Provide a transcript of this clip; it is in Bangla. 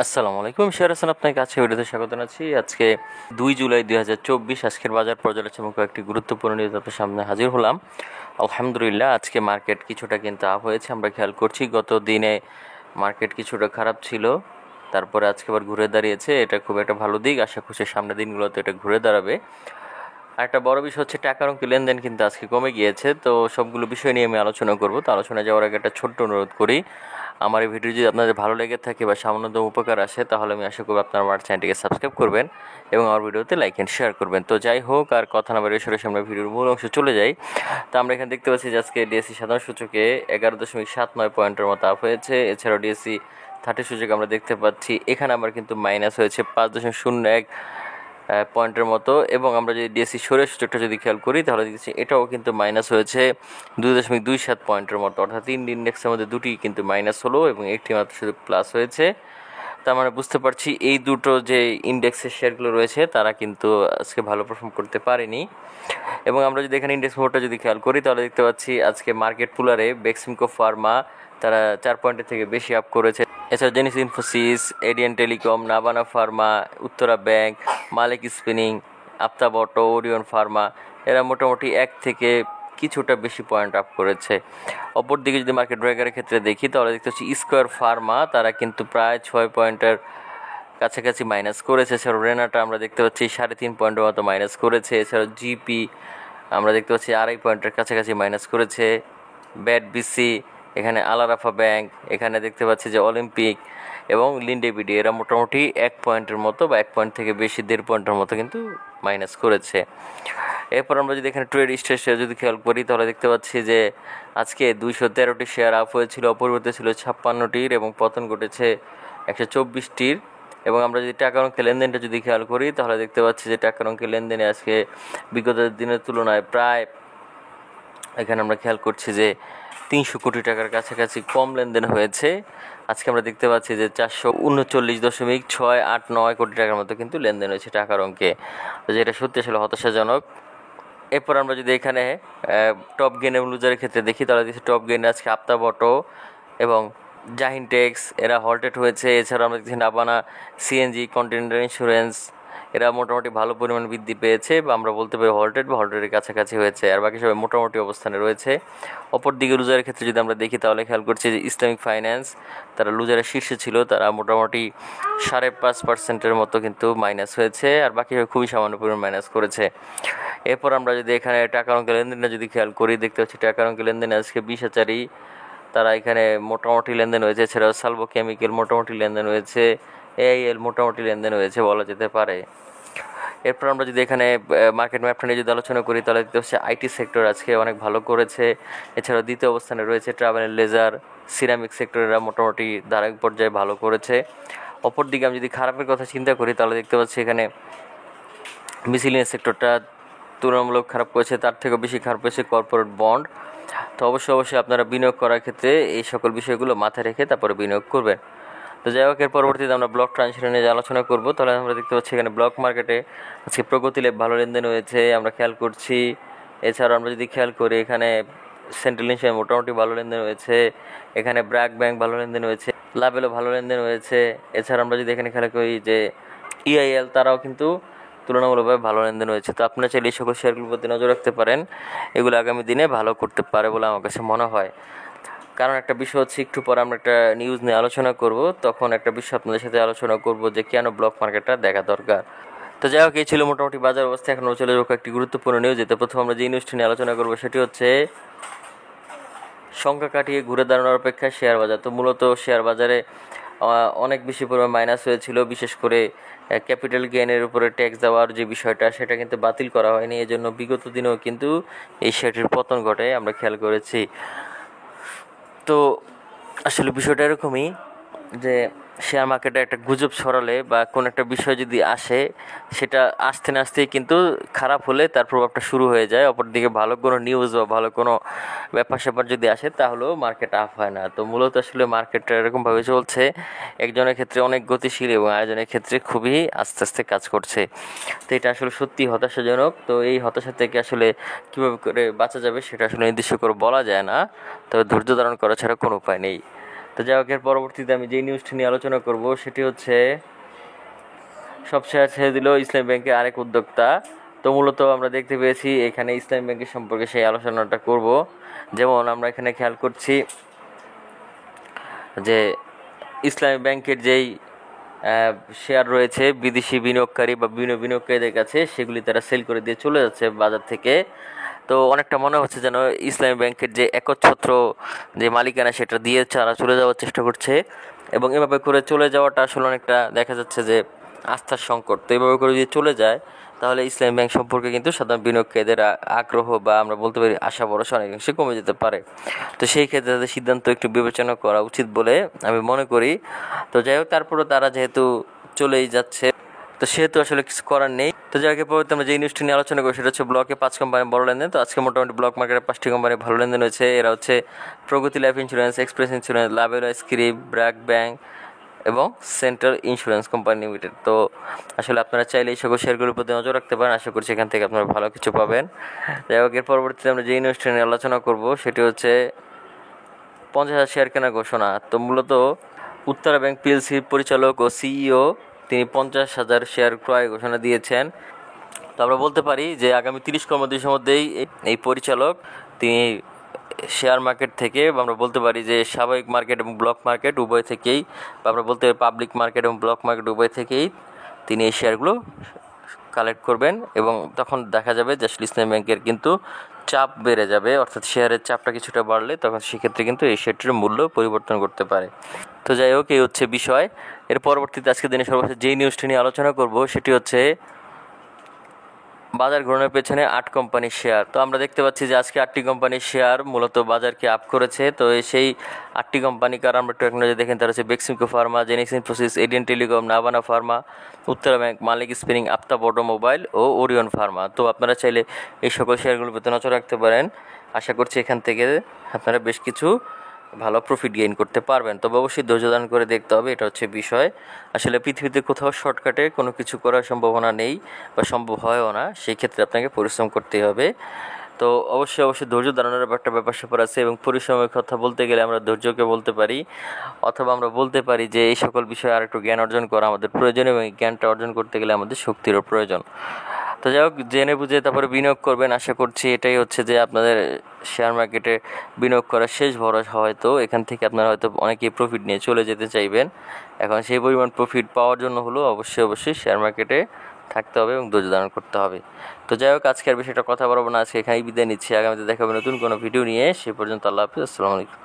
আসসালামু আলাইকুম, শেয়ার হাসান আপনাকে আজকে ভিডিওতে স্বাগত জানাচ্ছি। আজকে 2 জুলাই 2024 আজকের বাজার পর্যালোচনা কয়েকটি গুরুত্বপূর্ণ নিউজ আপনার সামনে হাজির হলাম। আলহামদুলিল্লাহ আজকে মার্কেট কিছুটা কিন্তু আপ হয়েছে। আমরা খেয়াল করছি গত দিনে মার্কেট কিছুটা খারাপ ছিল, তারপরে আজকে আবার ঘুরে দাঁড়িয়েছে। এটা খুব একটা ভালো দিক, আশা করছি সামনের দিনগুলোতে এটা ঘুরে দাঁড়াবে। আর একটা বড় বিষয় হচ্ছে টাকার অঙ্কে লেনদেন কিন্তু আজকে কমে গিয়েছে। তো সবগুলো বিষয় নিয়ে আমি আলোচনা করব। তো আলোচনায় যাওয়ার আগে একটা ছোট্ট অনুরোধ করি, আমার এই ভিডিও যদি আপনাদের ভালো লেগে থাকে বা সামান্যতম উপকার আসে, তাহলে আমি আশা করব আপনারা আমার চ্যানেলটিকে সাবস্ক্রাইব করবেন এবং আমার ভিডিওতে লাইক অ্যান্ড শেয়ার করবেন। তো যাই হোক, আর কথা না বাড়িয়ে সরাসরি আমরা ভিডিওর মূল অংশে চলে যাই। তো আমরা এখানে দেখতে পাচ্ছি যে আজকে ডিএসসি সাধারণ সূচকে 11.79 পয়েন্টের মতো আপ হয়েছে। এছাড়াও ডিএসসি 30 সূচক আমরা দেখতে পাচ্ছি এখানে আমার কিন্তু মাইনাস হয়েছে 5.01 পয়েন্টের মতো। এবং আমরা যদি ডিএসসি সূচকটা সূচকটা যদি খেয়াল করি, তাহলে দেখছি এটাও কিন্তু মাইনাস হয়েছে 2.27 পয়েন্টের মতো। অর্থাৎ 3 ইন্ডেক্সের মধ্যে দুটি কিন্তু মাইনাস হলো এবং একটি মাত্র শুধু প্লাস হয়েছে। তার মানে বুঝতে পারছি এই দুটো যে ইন্ডেক্সের শেয়ারগুলো রয়েছে তারা কিন্তু আজকে ভালো পারফর্ম করতে পারেনি। এবং আমরা যদি এখানে ইন্ডেক্স মোডটা যদি খেয়াল করি, তাহলে দেখতে পাচ্ছি আজকে মার্কেট পুলারে বেক্সিমকো ফার্মা তারা 4 পয়েন্টের থেকে বেশি আপ করেছে। এছাড়া জেনিস ইনফোসিস, এডিয়ান টেলিকম, নাবানা pharma, Uttara bank, Malek spinning, Aftab auto, Orion pharma এরা মোটামুটি 1 থেকে কিছুটা বেশি পয়েন্ট আপ করেছে। অপরদিকে যদি মার্কেট ব্রেকারের ক্ষেত্রে দেখি, তাহলে দেখতে পাচ্ছি স্কোয়ার ফার্মা তারা কিন্তু প্রায় 6 পয়েন্টের কাছাকাছি মাইনাস করেছে। এছাড়াও রেনাটা আমরা দেখতে পাচ্ছি 3.5 পয়েন্টের মতো মাইনাস করেছে। এছাড়াও জিপি আমরা দেখতে পাচ্ছি 2.5 পয়েন্টের কাছাকাছি মাইনাস করেছে। ব্যাট বিসি, এখানে আলারাফা ব্যাংক, এখানে দেখতে পাচ্ছি যে অলিম্পিক এবং লিন্ডেবিডি এরা মোটামুটি 1 পয়েন্টের মতো বা 1 পয়েন্ট থেকে বেশি 1.5 পয়েন্টের মতো কিন্তু মাইনাস করেছে। এরপর আমরা যদি এখানে ট্রেড স্টেশন যদি খেয়াল করি, তাহলে দেখতে পাচ্ছি যে আজকে 213টি শেয়ার আপ হয়েছিল, অপরিবর্তিত ছিল 56টির এবং পতন ঘটেছে 124টির। এবং আমরা যদি টাকার অঙ্কে লেনদেনটা যদি খেয়াল করি, তাহলে দেখতে পাচ্ছি যে টাকার অঙ্কে লেনদেনে আজকে বিগত দিনের তুলনায় প্রায় এখানে আমরা খেয়াল করছি যে 300 কোটি টাকার কাছাকাছি কম লেনদেন হয়েছে। আজকে আমরা দেখতে পাচ্ছি যে 439.689 কোটি টাকার মতো কিন্তু লেনদেন হয়েছে টাকার অঙ্কে, যেটা সত্যি আসলে হতাশাজনক। এরপর আমরা যদি এখানে টপ গেইন এবং লুজারের ক্ষেত্রে দেখি, তাহলে দেখছি টপ গেইনে আজকে আফতাব অটো এবং জাহিন টেক্স এরা হল্টেড হয়েছে। এছাড়া আমরা দেখছি নাবানা সিএনজি, কন্টিনেন্টাল ইন্স্যুরেন্স এরা মোটামুটি ভালো পরিমাণ বৃদ্ধি পেয়েছে বা আমরা বলতে পারি হল্টেড বা হল্টেডের কাছাকাছি হয়েছে, আর বাকি সবাই মোটামুটি অবস্থানে রয়েছে। অপরদিকে লুজারের ক্ষেত্রে যদি আমরা দেখি, তাহলে খেয়াল করছি যে ইসলামিক ফাইন্যান্স তারা লুজারের শীর্ষে ছিল, তারা মোটামুটি 5.5% মতো কিন্তু মাইনাস হয়েছে, আর বাকি খুবই সামান্য পরিমাণ মাইনাস করেছে। এরপর আমরা যদি এখানে টাকার অঙ্কের লেনদেনটা যদি খেয়াল করি, দেখতে পাচ্ছি টাকার অঙ্কের লেনদেনে আজকে 20,000ই তারা এখানে মোটামুটি লেনদেন হয়েছে। এছাড়াও সালভো কেমিক্যাল মোটামুটি লেনদেন হয়েছে, এআইএল মোটামুটি লেনদেন হয়েছে বলা যেতে পারে। এরপর আমরা যদি এখানে মার্কেট ম্যাপটা নিয়ে যদি আলোচনা করি, তাহলে দেখতে পাচ্ছি আইটি সেক্টর আজকে অনেক ভালো করেছে। এছাড়াও দ্বিতীয় অবস্থানে রয়েছে ট্রাভেল অ্যান্ড লেজার, সিরামিক সেক্টরেরা মোটামুটি ধারাবাহিক পর্যায়ে ভালো করেছে। অপরদিকে আমি যদি খারাপের কথা চিন্তা করি, তাহলে দেখতে পাচ্ছি এখানে মিসিলিনিয়াস সেক্টরটা তুলনামূলক খারাপ করেছে, তার থেকেও বেশি খারাপ হয়েছে কর্পোরেট বন্ড। তো অবশ্যই আপনারা বিনিয়োগ করার ক্ষেত্রে এই সকল বিষয়গুলো মাথায় রেখে তারপরে বিনিয়োগ করবেন। তো যাই হোক, এর পরবর্তীতে আমরা ব্লক ট্রানজিশন নিয়ে আলোচনা করব। তাহলে আমরা দেখতে পাচ্ছি এখানে ব্লক মার্কেটে আজকে প্রগতি ল্যাব ভালো লেনদেন হয়েছে আমরা খেয়াল করছি। এছাড়াও আমরা যদি খেয়াল করি, এখানে সেন্ট্রাল ইন্স্যুরেন্স মোটামুটি ভালো লেনদেন হয়েছে, এখানে ব্র্যাক ব্যাংক ভালো লেনদেন হয়েছে, লাভেলও ভালো লেনদেন হয়েছে। এছাড়া আমরা যদি এখানে খেয়াল করি যে ইআইএল তারাও কিন্তু তুলনামূলকভাবে ভালো লেনদেন হয়েছে। তো আপনারা চাইলে এই সকল শেয়ারগুলোর প্রতি নজর রাখতে পারেন, এগুলো আগামী দিনে ভালো করতে পারে বলে আমার কাছে মনে হয়। কারণ একটা বিষয় হচ্ছে, একটু পরে আমরা একটা নিউজ নিয়ে আলোচনা করব, তখন একটা বিষয় আপনাদের সাথে আলোচনা করব যে কেন ব্লক মার্কেটটা দেখা দরকার। তো যাই হোক, এই ছিল মোটামুটি বাজার অবস্থা। এখন চলে যাবো একটি গুরুত্বপূর্ণ নিউজ। যেতে প্রথম আমরা যে নিউজটি নিয়ে আলোচনা করবো সেটি হচ্ছে সংখ্যা কাটিয়ে ঘুরে দাঁড়ানোর অপেক্ষায় শেয়ার বাজার। তো মূলত শেয়ার বাজারে অনেক বেশি পরিমাণ মাইনাস হয়েছিল, বিশেষ করে ক্যাপিটাল গেইনের উপরে ট্যাক্স দেওয়ার যে বিষয়টা সেটা কিন্তু বাতিল করা হয়নি। এজন্য বিগত দিনেও কিন্তু এই শেয়ারটির পতন ঘটে আমরা খেয়াল করেছি। তো আসলে বিষয়টা এরকমই যে শেয়ার মার্কেটে একটা গুজব ছড়ালে বা কোনো একটা বিষয় যদি আসে, সেটা আসতে না আসতেই কিন্তু খারাপ হলে তার প্রভাবটা শুরু হয়ে যায়। অপরদিকে ভালো কোনো নিউজ বা ভালো কোনো ব্যাপার স্যাপার যদি আসে, তাহলেও মার্কেট আপ হয় না। তো মূলত আসলে মার্কেটটা এরকমভাবে চলছে, একজনের ক্ষেত্রে অনেক গতিশীল এবং আরেকজনের ক্ষেত্রে খুবই আস্তে আস্তে কাজ করছে। তো এটা আসলে সত্যি হতাশাজনক। তো এই হতাশা থেকে আসলে কীভাবে করে বাঁচা যাবে সেটা আসলে নির্দিষ্ট করে বলা যায় না, তবে ধৈর্য ধারণ করা ছাড়া কোনো উপায় নেই। তো যাই হোক, এর পরবর্তীতে আমি যেই নিউজটি নিয়ে আলোচনা করব সেটি হচ্ছে সব শেয়ার ছেড়ে দিল ইসলামী ব্যাংকের আরেক উদ্যোক্তা। তো মূলত আমরা দেখতে পেয়েছি এখানে ইসলামী ব্যাংকের সম্পর্কে সেই আলোচনাটা করব। যেমন আমরা এখানে খেয়াল করছি যে ইসলামী ব্যাংকের যেই শেয়ার রয়েছে বিদেশি বিনিয়োগকারী বা বিনিয়োগকারীদের কাছে, সেগুলি তারা সেল করে দিয়ে চলে যাচ্ছে বাজার থেকে। তো অনেকটা মনে হচ্ছে যেন ইসলামী ব্যাংকের যে একচ্ছত্র যে মালিকানা সেটা দিয়ে তারা চলে যাওয়ার চেষ্টা করছে, এবং এভাবে করে চলে যাওয়াটা আসলে অনেকটা দেখা যাচ্ছে যে আস্থার সংকট। তো এভাবে করে যদি চলে যায় তাহলে ইসলামী ব্যাংক সম্পর্কে কিন্তু সাধারণ বিনিয়োগকারীদের আগ্রহ বা আমরা বলতে পারি আশা ভরসা অনেকাংশে কমে যেতে পারে। তো সেই ক্ষেত্রে তাদের সিদ্ধান্ত একটু বিবেচনা করা উচিত বলে আমি মনে করি। তো যাই হোক, তারপরেও তারা যেহেতু চলেই যাচ্ছে, তো সেহেতু আসলে কিছু করার নেই। তো যাই হোক, পরবর্তী আমরা যে নিউজটি নিয়ে আলোচনা করি সেটা হচ্ছে ব্লকে 5 কোম্পানি বড় লেনদেন। তো আজকে মোটামুটি ব্লক মার্কেটে 5টি কোম্পানি ভালো লেনদেন হয়েছে। এরা হচ্ছে Pragati life insurance, express insurance, লাভেরা স্ক্রিপ, ব্র্যাক ব্যাংক এবং সেন্ট্রাল ইন্স্যুরেন্স কোম্পানি লিমিটেড। তো আসলে আপনারা চাইলে এই সকল শেয়ারগুলোর প্রতি নজর রাখতে পারেন। আশা করছি এখান থেকে আপনারা ভালো কিছু পাবেন। যাই হোক, এর পরবর্তীতে আমরা যে নিউজটি নিয়ে আলোচনা করব সেটি হচ্ছে 50,000 শেয়ার কেনার ঘোষণা। তো মূলত উত্তরা ব্যাংক পিএলসির পরিচালক ও সিইও তিনি 50,000 শেয়ার ক্রয় ঘোষণা দিয়েছেন। তো আমরা বলতে পারি যে আগামী 30 কর্মদিবসের মধ্যেই এই পরিচালক তিনি শেয়ার মার্কেট থেকে, আমরা বলতে পারি যে স্বাভাবিক মার্কেট এবং ব্লক মার্কেট উভয় থেকেই, বা আমরা বলতে পারি পাবলিক মার্কেট এবং ব্লক মার্কেট উভয় থেকেই তিনি এই শেয়ারগুলো কালেক্ট করবেন, এবং তখন দেখা যাবে যে ইসলামী ব্যাংকের কিন্তু চাপ বেড়ে যাবে, অর্থাৎ শেয়ারের চাপটা কিছুটা বাড়লে তখন সেক্ষেত্রে কিন্তু এই শেয়ারটির মূল্য পরিবর্তন করতে পারে। তো যাই হোক, এই হচ্ছে বিষয়। এর পরবর্তীতে আজকের দিনে সর্বশেষ যেই নিউজটি নিয়ে আলোচনা করব সেটি হচ্ছে বাজার ঘোরানোর পেছনে 8 কোম্পানির শেয়ার। তো আমরা দেখতে পাচ্ছি যে আজকে 8টি কোম্পানির শেয়ার মূলত বাজারকে আপ করেছে। তো সেই 8টি কোম্পানি কার আমরা একটু নজর দেখেন, তারা হচ্ছে Beximco pharma, Genex Infosys, ADN telecom, Navana pharma, Uttara bank, Malek spinning, Aftab automobile ও ওরিয়ন ফার্মা। তো আপনারা চাইলে এই সকল শেয়ারগুলোর প্রতি নজর রাখতে পারেন। আশা করছি এখান থেকে আপনারা বেশ কিছু ভালো প্রফিট গেইন করতে পারবেন। তবে অবশ্যই ধৈর্য ধারণ করে দেখতে হবে, এটা হচ্ছে বিষয়। আসলে পৃথিবীতে কোথাও শর্টকাটে কোনো কিছু করার সম্ভাবনা নেই বা সম্ভব হয়ও না, সেই ক্ষেত্রে আপনাকে পরিশ্রম করতেই হবে। তো অবশ্যই ধৈর্য ধারণের একটা ব্যাপার স্যাপার আছে, এবং পরিশ্রমের কথা বলতে গেলে আমরা ধৈর্যকে বলতে পারি, অথবা আমরা বলতে পারি যে এই সকল বিষয়ে আর একটু জ্ঞান অর্জন করা আমাদের প্রয়োজন, এবং এই জ্ঞানটা অর্জন করতে গেলে আমাদের শক্তিরও প্রয়োজন। তো যাই হোক, জেনে বুঝে তারপরে বিনিয়োগ করবেন। আশা করছি এটাই হচ্ছে যে আপনাদের শেয়ার মার্কেটে বিনিয়োগ করার শেষ ভরসা। হয়তো এখান থেকে আপনারা হয়তো অনেকেই প্রফিট নিয়ে চলে যেতে চাইবেন। এখন সেই পরিমাণ প্রফিট পাওয়ার জন্য হলো অবশ্যই শেয়ার মার্কেটে থাকতে হবে এবং ধৈর্য ধারণ করতে হবে। তো যাই হোক, আজকের বিষয়টা কথা বলবো না, আজকে এখানেই বিদায় নিচ্ছি। আগামীতে দেখা হবে নতুন কোনো ভিডিও নিয়ে। সে পর্যন্ত আল্লাহ হাফিজ, আসসালামু আলাইকুম।